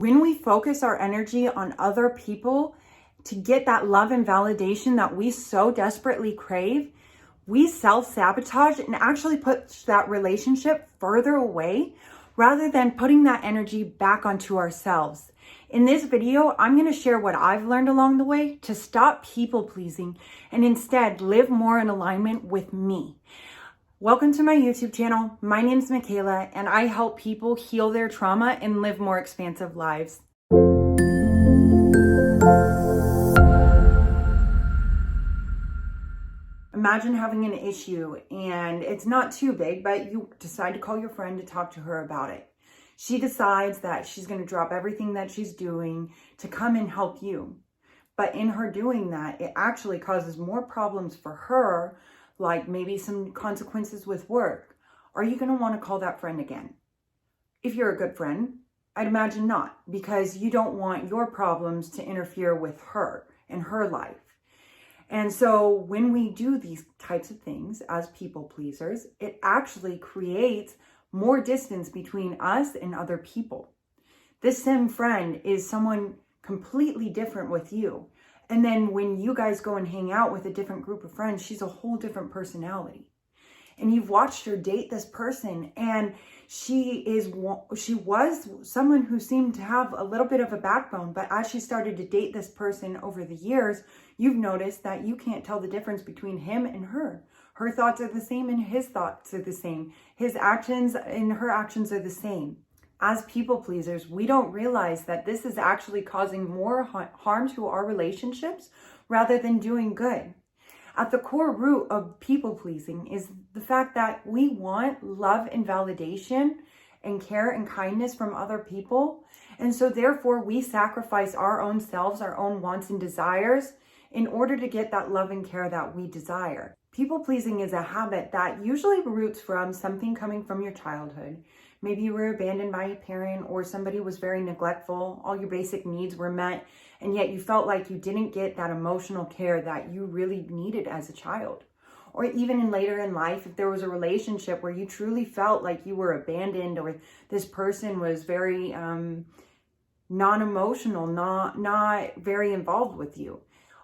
When we focus our energy on other people to get that love and validation that we so desperately crave, we self-sabotage and actually push that relationship further away rather than putting that energy back onto ourselves. In this video, I'm going to share what I've learned along the way to stop people pleasing and instead live more in alignment with me. Welcome to my YouTube channel. My name is Michaela, and I help people heal their trauma and live more expansive lives. Imagine having an issue and it's not too big, but you decide to call your friend to talk to her about it. She decides that she's going to drop everything that she's doing to come and help you. But in her doing that, it actually causes more problems for her, like maybe some consequences with work. Are you going to want to call that friend again? If you're a good friend, I'd imagine not, because you don't want your problems to interfere with her and her life. And so when we do these types of things as people pleasers, it actually creates more distance between us and other people. This same friend is someone completely different with you. And then when you guys go and hang out with a different group of friends, she's a whole different personality. And you've watched her date this person, and she was someone who seemed to have a little bit of a backbone, but as she started to date this person over the years, you've noticed that you can't tell the difference between him and her. Her thoughts are the same and his thoughts are the same. His actions and her actions are the same. As people pleasers, we don't realize that this is actually causing more harm to our relationships rather than doing good. At the core root of people pleasing is the fact that we want love and validation and care and kindness from other people. And so therefore we sacrifice our own selves, our own wants and desires in order to get that love and care that we desire. People pleasing is a habit that usually roots from something coming from your childhood. Maybe you were abandoned by a parent, or somebody was very neglectful. All your basic needs were met, and yet you felt like you didn't get that emotional care that you really needed as a child. Or even later in life, if there was a relationship where you truly felt like you were abandoned, or this person was very non-emotional, not very involved with you.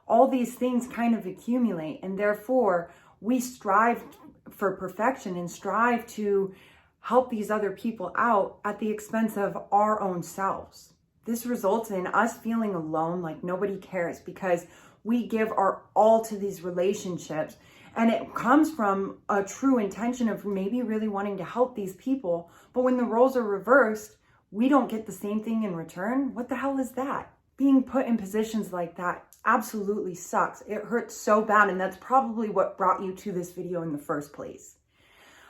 All these things kind of accumulate, and therefore we strive for perfection and strive to help these other people out at the expense of our own selves. This results in us feeling alone, like nobody cares, because we give our all to these relationships, and it comes from a true intention of maybe really wanting to help these people, but when the roles are reversed, we don't get the same thing in return. What the hell is that? Being put in positions like that absolutely sucks. It hurts so bad, and that's probably what brought you to this video in the first place.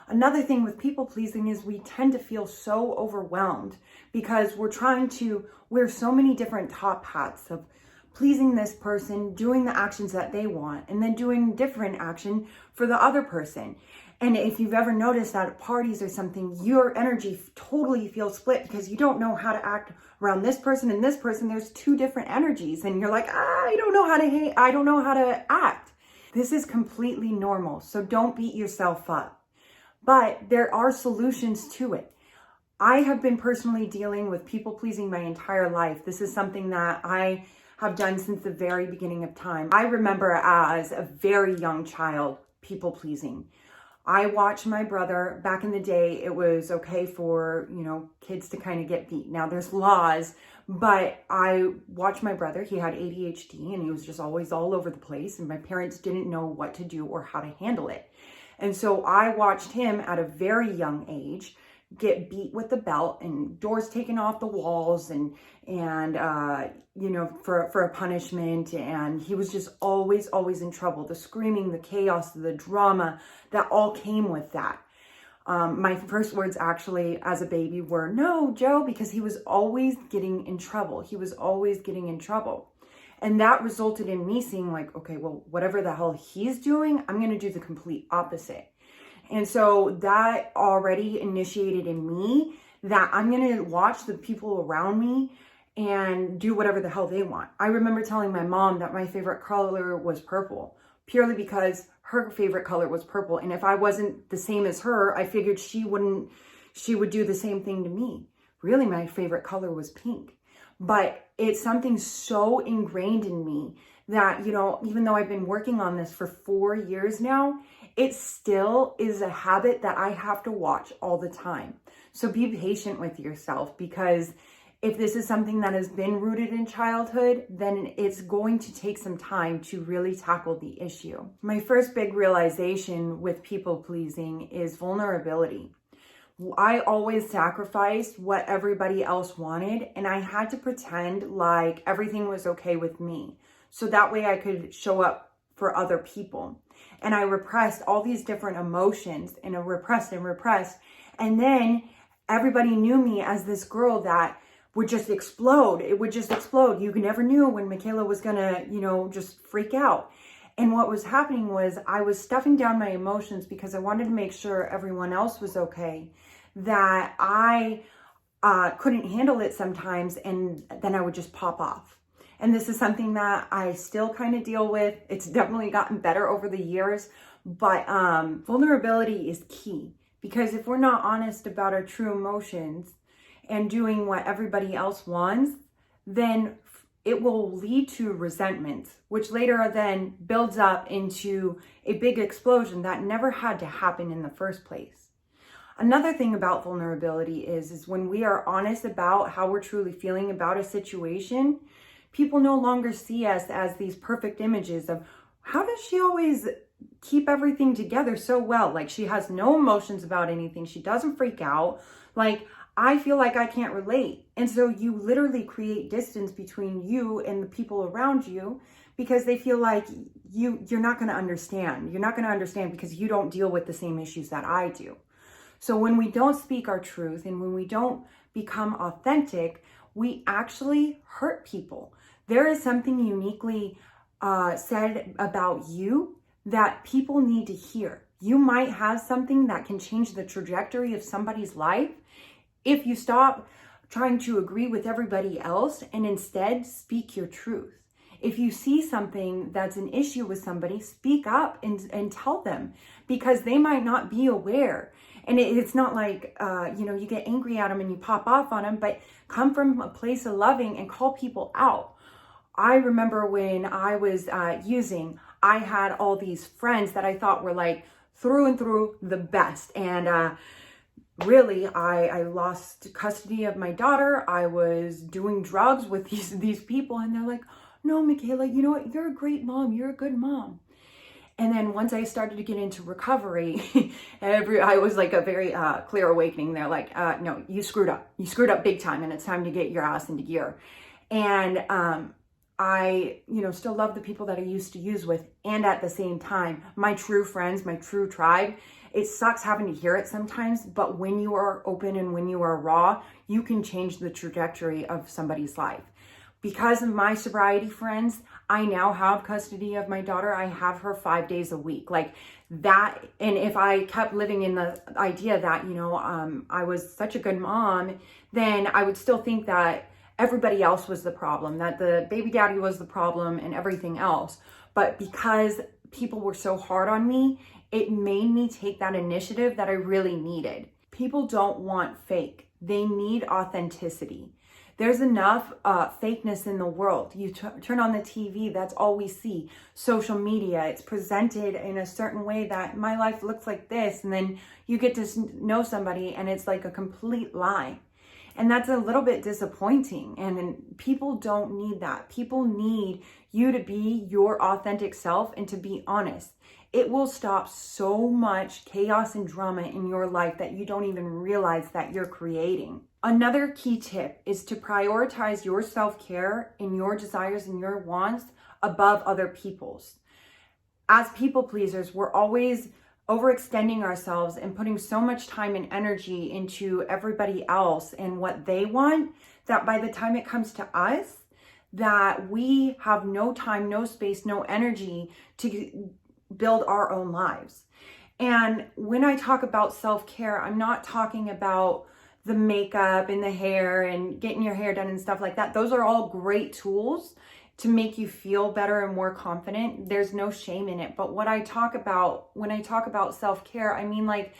Another thing with people pleasing is we tend to feel so overwhelmed because we're trying to wear so many different top hats of pleasing this person, doing the actions that they want, and then doing different action for the other person. And if you've ever noticed that at parties or something, your energy totally feels split because you don't know how to act around this person and this person. There's two different energies, and you're like, I don't know how to act. This is completely normal, so don't beat yourself up. But there are solutions to it. I have been personally dealing with people pleasing my entire life. This is something that I have done since the very beginning of time. I remember as a very young child, people pleasing. I watched my brother, back in the day, it was okay for, kids to kind of get beat. Now there's laws, but I watched my brother, he had ADHD and he was just always all over the place, and my parents didn't know what to do or how to handle it. And so I watched him at a very young age get beat with the belt and doors taken off the walls and for a punishment. And he was just always in trouble. The screaming, the chaos, the drama, that all came with that. My first words actually as a baby were, "No, Joe," because he was always getting in trouble. And that resulted in me seeing like, okay, well, whatever the hell he's doing, I'm going to do the complete opposite. And so that already initiated in me that I'm going to watch the people around me and do whatever the hell they want. I remember telling my mom that my favorite color was purple, purely because her favorite color was purple. And if I wasn't the same as her, I figured she would do the same thing to me. Really, my favorite color was pink. but it's something so ingrained in me that, you know, even though I've been working on this for 4 years now, it still is a habit that I have to watch all the time. So be patient with yourself, because if this is something that has been rooted in childhood, then it's going to take some time to really tackle the issue. My first big realization with people pleasing is vulnerability. I always sacrificed what everybody else wanted, and I had to pretend like everything was okay with me, so that way I could show up for other people. And I repressed all these different emotions, and I repressed, and then everybody knew me as this girl that would just explode. It would just explode. You never knew when Michaela was gonna, you know, just freak out. And what was happening was I was stuffing down my emotions because I wanted to make sure everyone else was okay, that I couldn't handle it sometimes, and then I would just pop off. And this is something that I still kind of deal with. It's definitely gotten better over the years, but vulnerability is key, because if we're not honest about our true emotions and doing what everybody else wants, then it will lead to resentment, which later then builds up into a big explosion that never had to happen in the first place. Another thing about vulnerability is when we are honest about how we're truly feeling about a situation, people no longer see us as these perfect images of, how does she always keep everything together so well? Like, she has no emotions about anything. She doesn't freak out. Like, I feel like I can't relate. And so you literally create distance between you and the people around you, because they feel like you're not going to understand. You're not going to understand because you don't deal with the same issues that I do. So when we don't speak our truth and when we don't become authentic, we actually hurt people. There is something uniquely said about you that people need to hear. You might have something that can change the trajectory of somebody's life if you stop trying to agree with everybody else and instead speak your truth. If you see something that's an issue with somebody, speak up and tell them, because they might not be aware. And it's not like, you get angry at them and you pop off on them, but come from a place of loving and call people out. I remember when I was using, I had all these friends that I thought were like through and through the best. And really, I lost custody of my daughter. I was doing drugs with these people, and they're like, no, Michaela, you know what? You're a great mom. You're a good mom. And then once I started to get into recovery, I was like a very clear awakening. They're like, no, you screwed up. You screwed up big time, and it's time to get your ass into gear. And I, still love the people that I used to use with. And at the same time, my true friends, my true tribe. It sucks having to hear it sometimes, but when you are open and when you are raw, you can change the trajectory of somebody's life. Because of my sobriety friends, I now have custody of my daughter. I have her 5 days a week, like that. And if I kept living in the idea that, I was such a good mom, then I would still think that everybody else was the problem, that the baby daddy was the problem and everything else. But because people were so hard on me, it made me take that initiative that I really needed. People don't want fake. They need authenticity. There's enough fakeness in the world. You turn on the TV, that's all we see. Social media, it's presented in a certain way that my life looks like this, and then you get to know somebody and it's like a complete lie. And that's a little bit disappointing. And people don't need that. People need you to be your authentic self and to be honest. It will stop so much chaos and drama in your life that you don't even realize that you're creating. Another key tip is to prioritize your self-care and your desires and your wants above other people's. As people pleasers, we're always overextending ourselves and putting so much time and energy into everybody else and what they want, that by the time it comes to us, that we have no time, no space, no energy to build our own lives. And when I talk about self-care, I'm not talking about the makeup and the hair and getting your hair done and stuff like that. Those are all great tools to make you feel better and more confident. There's no shame in it. But what I talk about, when I talk about self-care, I mean like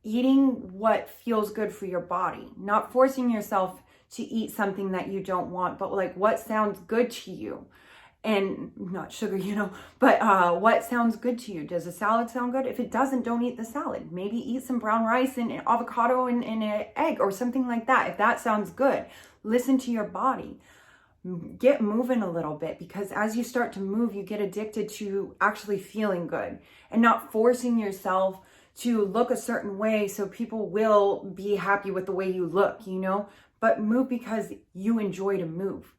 eating what feels good for your body, not forcing yourself to eat something that you don't want, but like what sounds good to you. And not sugar, but what sounds good to you? Does a salad sound good? If it doesn't, don't eat the salad. Maybe eat some brown rice and an avocado and an egg or something like that. If that sounds good, listen to your body. Get moving a little bit, because as you start to move, you get addicted to actually feeling good and not forcing yourself to look a certain way so people will be happy with the way you look, but move because you enjoy to move.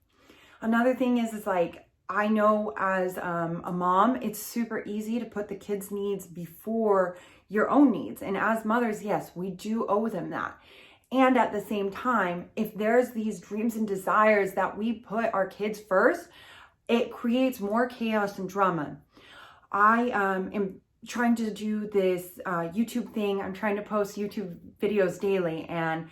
Another thing is like, I know as a mom, it's super easy to put the kids' needs before your own needs. And as mothers, yes, we do owe them that. And at the same time, if there's these dreams and desires that we put our kids first, it creates more chaos and drama. I am trying to do this YouTube thing. I'm trying to post YouTube videos daily, and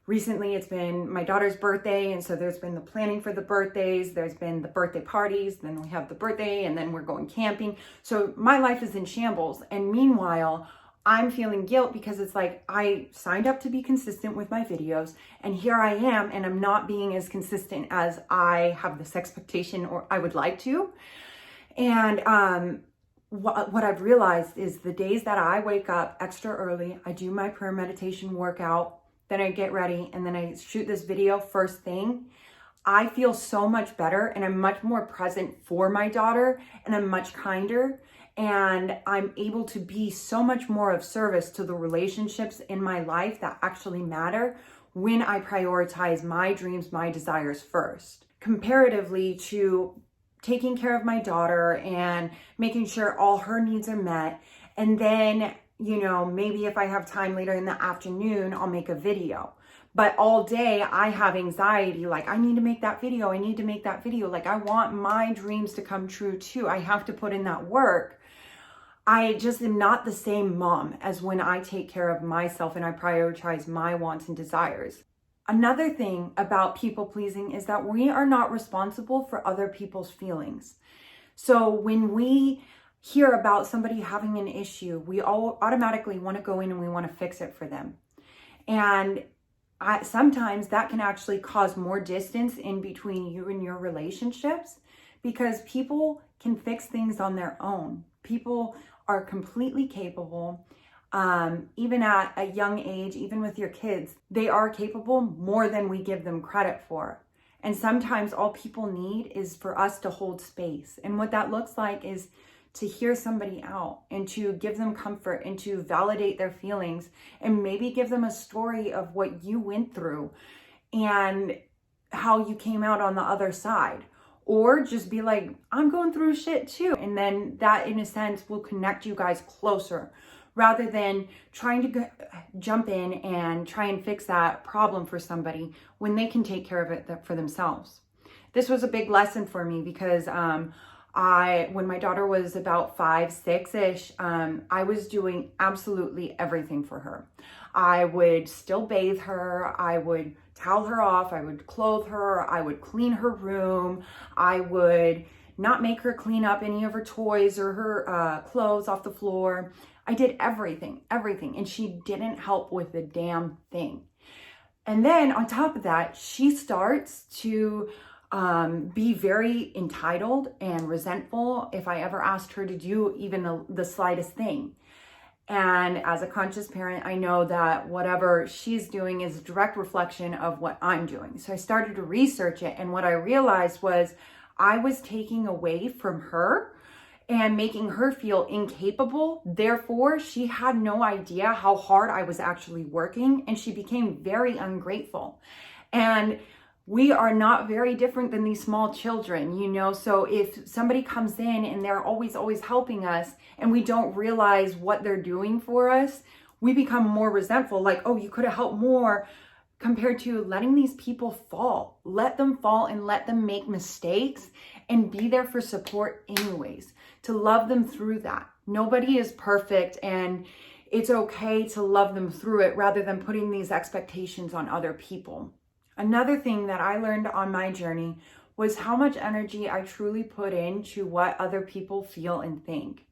recently it's been my daughter's birthday, and so there's been the planning for the birthdays, there's been the birthday parties, then we have the birthday, and then we're going camping. So my life is in shambles, and meanwhile, I'm feeling guilt because it's like I signed up to be consistent with my videos, and here I am, and I'm not being as consistent as I have this expectation or I would like to. And what I've realized is the days that I wake up extra early, I do my prayer meditation workout, then I get ready, and then I shoot this video first thing, I feel so much better, and I'm much more present for my daughter, and I'm much kinder, and I'm able to be so much more of service to the relationships in my life that actually matter when I prioritize my dreams, my desires first, comparatively to taking care of my daughter and making sure all her needs are met. And then, maybe if I have time later in the afternoon, I'll make a video. But all day I have anxiety, like I need to make that video. Like I want my dreams to come true too. I have to put in that work. I just am not the same mom as when I take care of myself and I prioritize my wants and desires. Another thing about people pleasing is that we are not responsible for other people's feelings. So when we hear about somebody having an issue, we all automatically want to go in and we want to fix it for them. And sometimes that can actually cause more distance in between you and your relationships, because people can fix things on their own. People are completely capable. Even at a young age, even with your kids, they are capable more than we give them credit for. And sometimes all people need is for us to hold space. And what that looks like is to hear somebody out and to give them comfort and to validate their feelings and maybe give them a story of what you went through and how you came out on the other side. Or just be like, I'm going through shit too. And then that, in a sense, will connect you guys closer, rather than trying to jump in and try and fix that problem for somebody when they can take care of it for themselves. This was a big lesson for me because when my daughter was about 5, 6-ish, I was doing absolutely everything for her. I would still bathe her. I would towel her off. I would clothe her. I would clean her room. I would not make her clean up any of her toys or her clothes off the floor. I did everything. And she didn't help with a damn thing. And then on top of that, she starts to be very entitled and resentful if I ever asked her to do even the slightest thing. And as a conscious parent, I know that whatever she's doing is a direct reflection of what I'm doing. So I started to research it. And what I realized was I was taking away from her and making her feel incapable. Therefore, she had no idea how hard I was actually working, and she became very ungrateful. And we are not very different than these small children, so if somebody comes in and they're always helping us and we don't realize what they're doing for us, we become more resentful, like, oh, you could have helped more, compared to letting these people fall. Let them fall and let them make mistakes and be there for support anyways, to love them through that. Nobody is perfect, and it's okay to love them through it rather than putting these expectations on other people. Another thing that I learned on my journey was how much energy I truly put into what other people feel and think.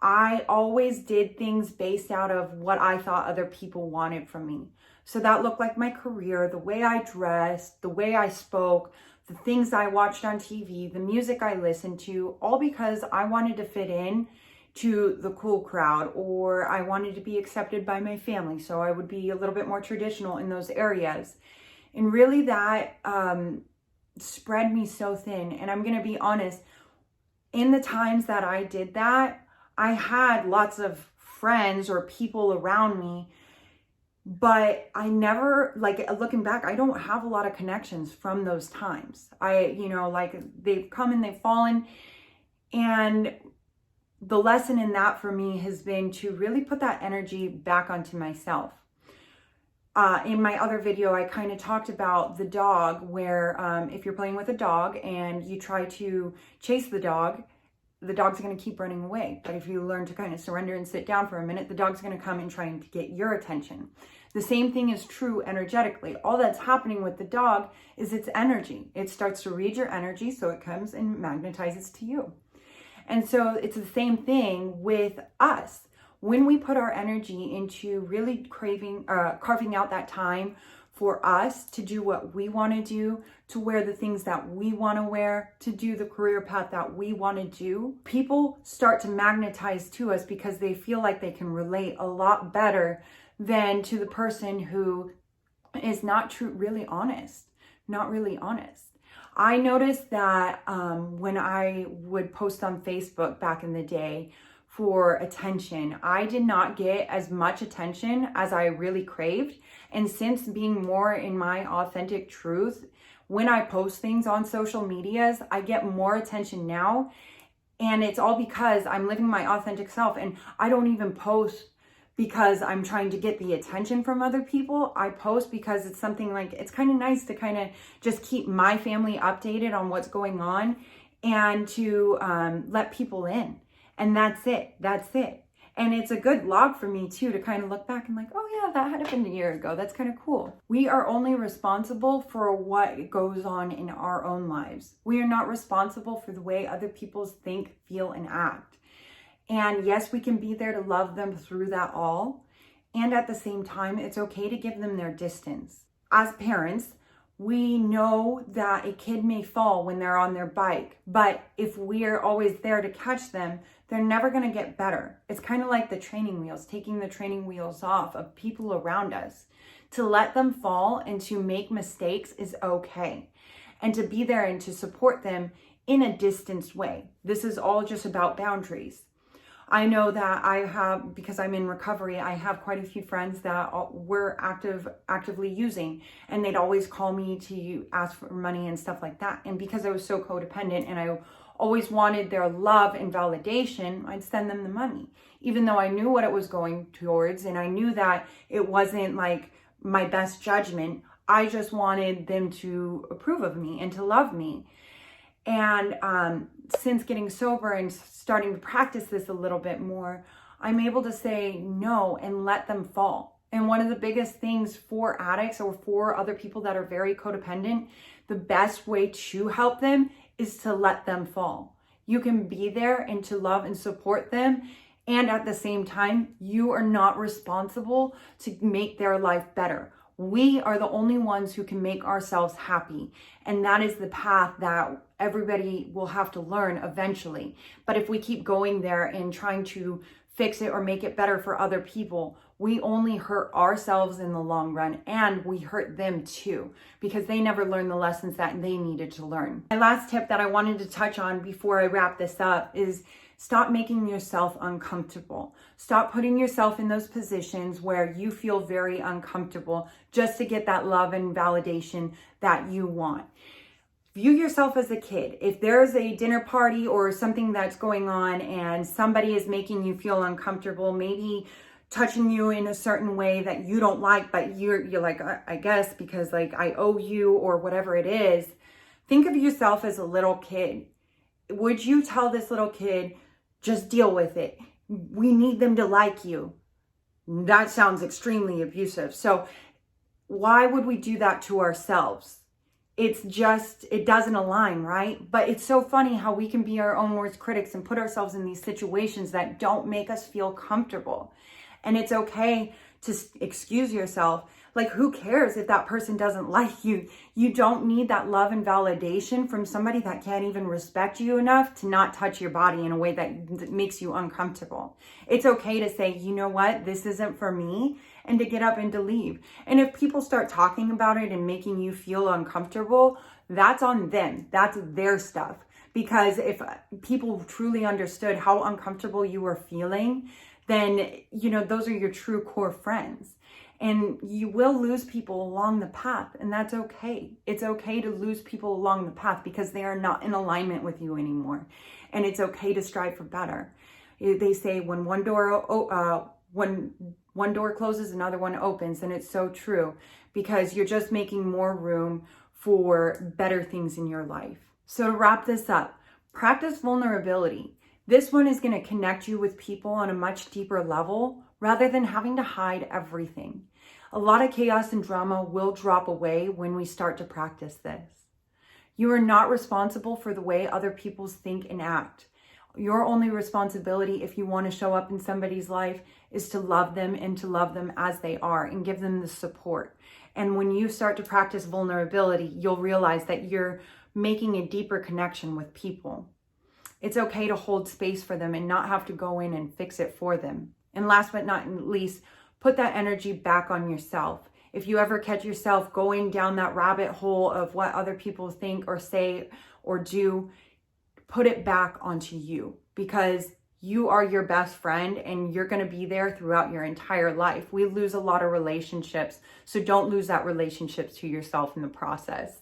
I always did things based out of what I thought other people wanted from me. So that looked like my career, the way I dressed, the way I spoke, the things I watched on TV, the music I listened to, all because I wanted to fit in to the cool crowd, or I wanted to be accepted by my family. So I would be a little bit more traditional in those areas. And really that spread me so thin. And I'm going to be honest, in the times that I did that, I had lots of friends or people around me, but I never, like, looking back, I don't have a lot of connections from those times. Like, they've come and they've fallen. And the lesson in that for me has been to really put that energy back onto myself. In my other video, I kind of talked about the dog, where if you're playing with a dog and you try to chase the dog's going to keep running away. But if you learn to kind of surrender and sit down for a minute, the dog's going to come and try to get your attention. The same thing is true energetically. All that's happening with the dog is its energy. It starts to read your energy, so it comes and magnetizes to you. And so it's the same thing with us. When we put our energy into really carving out that time for us to do what we want to do, to wear the things that we want to wear, to do the career path that we want to do, people start to magnetize to us because they feel like they can relate a lot better than to the person who is not really honest. I noticed that when I would post on Facebook back in the day for attention, I did not get as much attention as I really craved. And since being more in my authentic truth, when I post things on social medias, I get more attention now. And it's all because I'm living my authentic self. And I don't even post because I'm trying to get the attention from other people. I post because it's something like, it's kind of nice to kind of just keep my family updated on what's going on and to let people in. And that's it. And it's a good log for me too, to kind of look back and like, oh yeah, that happened a year ago. That's kind of cool. We are only responsible for what goes on in our own lives. We are not responsible for the way other people think, feel, and act. And yes, we can be there to love them through that all. And at the same time, it's okay to give them their distance. As parents, we know that a kid may fall when they're on their bike, but if we're always there to catch them, they're never going to get better. It's kind of like the training wheels, taking the training wheels off of people around us. To let them fall and to make mistakes is okay. And to be there and to support them in a distanced way. This is all just about boundaries. I know that because I'm in recovery, I have quite a few friends that were actively using, and they'd always call me to ask for money and stuff like that. And because I was so codependent and I always wanted their love and validation, I'd send them the money, even though I knew what it was going towards. And I knew that it wasn't like my best judgment. I just wanted them to approve of me and to love me. And since getting sober and starting to practice this a little bit more, I'm able to say no and let them fall. And one of the biggest things for addicts or for other people that are very codependent, the best way to help them is to let them fall. You can be there and to love and support them. And at the same time, you are not responsible to make their life better. We are the only ones who can make ourselves happy. And that is the path that everybody will have to learn eventually. But if we keep going there and trying to fix it or make it better for other people, we only hurt ourselves in the long run, and we hurt them too, because they never learned the lessons that they needed to learn. My last tip that I wanted to touch on before I wrap this up is stop making yourself uncomfortable. Stop putting yourself in those positions where you feel very uncomfortable just to get that love and validation that you want. View yourself as a kid. If there's a dinner party or something that's going on and somebody is making you feel uncomfortable, maybe touching you in a certain way that you don't like, but you're like, I guess because like I owe you or whatever it is, think of yourself as a little kid. Would you tell this little kid, just deal with it? We need them to like you. That sounds extremely abusive. So why would we do that to ourselves? It's just, it doesn't align, right? But it's so funny how we can be our own worst critics and put ourselves in these situations that don't make us feel comfortable. And it's okay to excuse yourself, Like, who cares if that person doesn't like you? You don't need that love and validation from somebody that can't even respect you enough to not touch your body in a way that makes you uncomfortable. It's okay to say, you know what, this isn't for me, and to get up and to leave. And if people start talking about it and making you feel uncomfortable, that's on them. That's their stuff. Because if people truly understood how uncomfortable you were feeling, then, you know, those are your true core friends. And you will lose people along the path, and that's okay. It's okay to lose people along the path because they are not in alignment with you anymore. And it's okay to strive for better. They say when one door closes, another one opens, and it's so true, because you're just making more room for better things in your life. So to wrap this up, practice vulnerability. This one is going to connect you with people on a much deeper level rather than having to hide everything. A lot of chaos and drama will drop away when we start to practice this. You are not responsible for the way other people think and act. Your only responsibility, if you want to show up in somebody's life, is to love them and to love them as they are and give them the support. And when you start to practice vulnerability, you'll realize that you're making a deeper connection with people. It's okay to hold space for them and not have to go in and fix it for them. And last but not least, put that energy back on yourself. If you ever catch yourself going down that rabbit hole of what other people think or say or do, put it back onto you, because you are your best friend and you're going to be there throughout your entire life. We lose a lot of relationships, so don't lose that relationship to yourself in the process.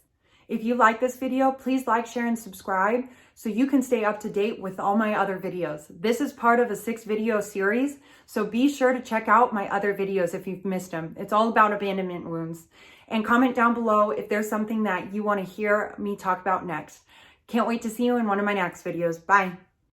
If you like this video, please like, share, and subscribe so you can stay up to date with all my other videos. This is part of a 6-video series, so be sure to check out my other videos if you've missed them. It's all about abandonment wounds. And comment down below if there's something that you want to hear me talk about next. Can't wait to see you in one of my next videos. Bye.